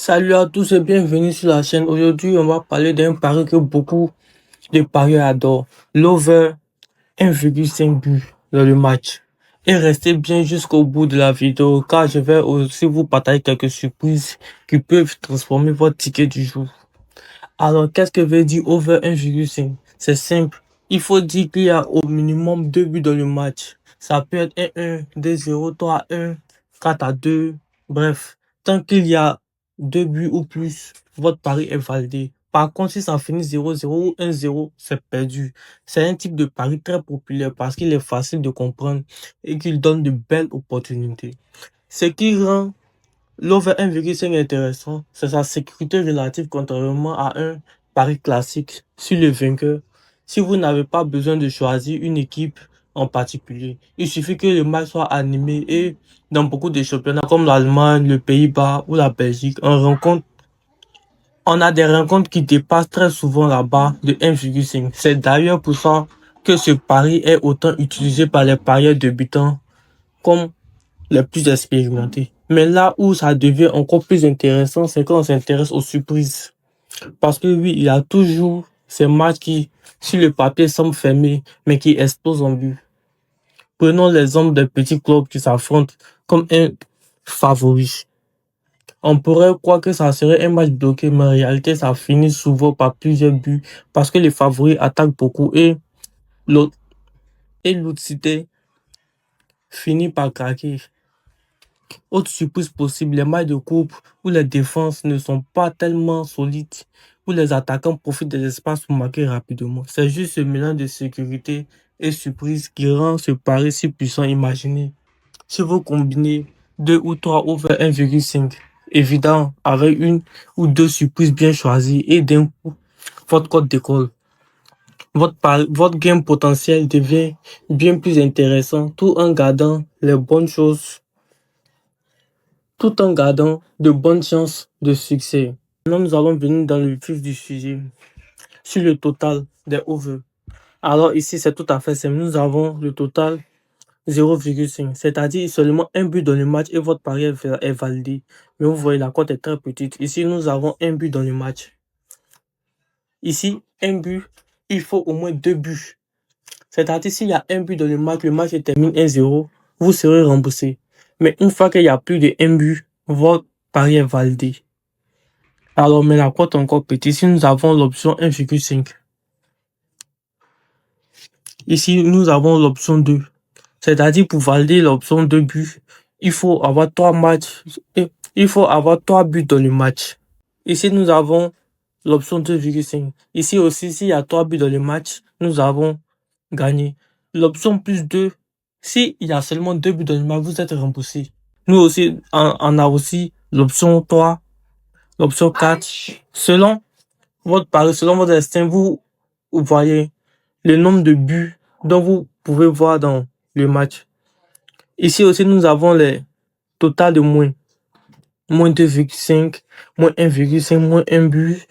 Salut à tous et bienvenue sur la chaîne. Aujourd'hui, on va parler d'un pari que beaucoup de parieurs adorent. L'over 1,5 but dans le match. Et restez bien jusqu'au bout de la vidéo car je vais aussi vous partager quelques surprises qui peuvent transformer votre ticket du jour. Alors, qu'est-ce que veut dire over 1,5? C'est simple. Il faut dire qu'il y a au minimum 2 buts dans le match. Ça peut être 1-1, 2-0, 3-1, 4-2. Bref, tant qu'il y a 2 buts ou plus, votre pari est validé. Par contre, si ça finit 0-0 ou 1-0, c'est perdu. C'est un type de pari très populaire parce qu'il est facile de comprendre et qu'il donne de belles opportunités. Ce qui rend l'over 1,5 est intéressant, c'est sa sécurité relative contrairement à un pari classique sur le vainqueur. Si vous n'avez pas besoin de choisir une équipe en particulier, il suffit que le match soit animé et dans beaucoup de championnats comme l'Allemagne, le Pays-Bas ou la Belgique, on a des rencontres qui dépassent très souvent la barre de 1,5. C'est d'ailleurs pour ça que ce pari est autant utilisé par les parieurs débutants comme les plus expérimentés. Mais là où ça devient encore plus intéressant, c'est quand on s'intéresse aux surprises. Parce que oui, il y a toujours ces matchs qui, sur le papier, semblent fermés, mais qui explosent en but. Prenons l'exemple des petits clubs qui s'affrontent comme un favori. On pourrait croire que ça serait un match bloqué, mais en réalité, ça finit souvent par plusieurs buts parce que les favoris attaquent beaucoup et l'autre cité finit par craquer. Autre surprise possible, les matchs de coupe où les défenses ne sont pas tellement solides, où les attaquants profitent des espaces pour marquer rapidement. C'est juste ce mélange de sécurité et surprise qui rend ce pari si puissant. Imaginez, si vous combinez 2 ou 3 over 1,5, évident, avec une ou deux surprises bien choisies et d'un coup, votre cote décolle. Votre gain potentiel devient bien plus intéressant tout en gardant les bonnes choses tout en gardant de bonnes chances de succès. Maintenant, nous allons venir dans le vif du sujet sur le total des over. Alors ici, c'est tout à fait simple. Nous avons le total 0,5, c'est-à-dire seulement un but dans le match et votre pari est validé. Mais vous voyez, la cote est très petite. Ici, nous avons un but dans le match. Ici, un but, il faut au moins 2 buts. C'est-à-dire, s'il y a un but dans le match termine 1-0, vous serez remboursé. Mais une fois qu'il y a plus de 1 but, votre pari est validé. Alors, mais la cote est encore petite. Ici, nous avons l'option 1,5. Ici, nous avons l'option 2. C'est-à-dire, pour valider l'option 2 buts, il faut avoir 3 matchs. Il faut avoir 3 buts dans le match. Ici, nous avons l'option 2,5. Ici aussi, s'il y a 3 buts dans le match, nous avons gagné. L'option plus 2, s'il y a seulement 2 buts dans le match, vous êtes remboursé. Nous aussi, on a aussi l'option 3, l'option 4. Selon votre pari, selon votre instinct, vous voyez le nombre de buts dont vous pouvez voir dans le match. Ici aussi, nous avons les totals de moins 2,5, moins 1,5, moins 1 but,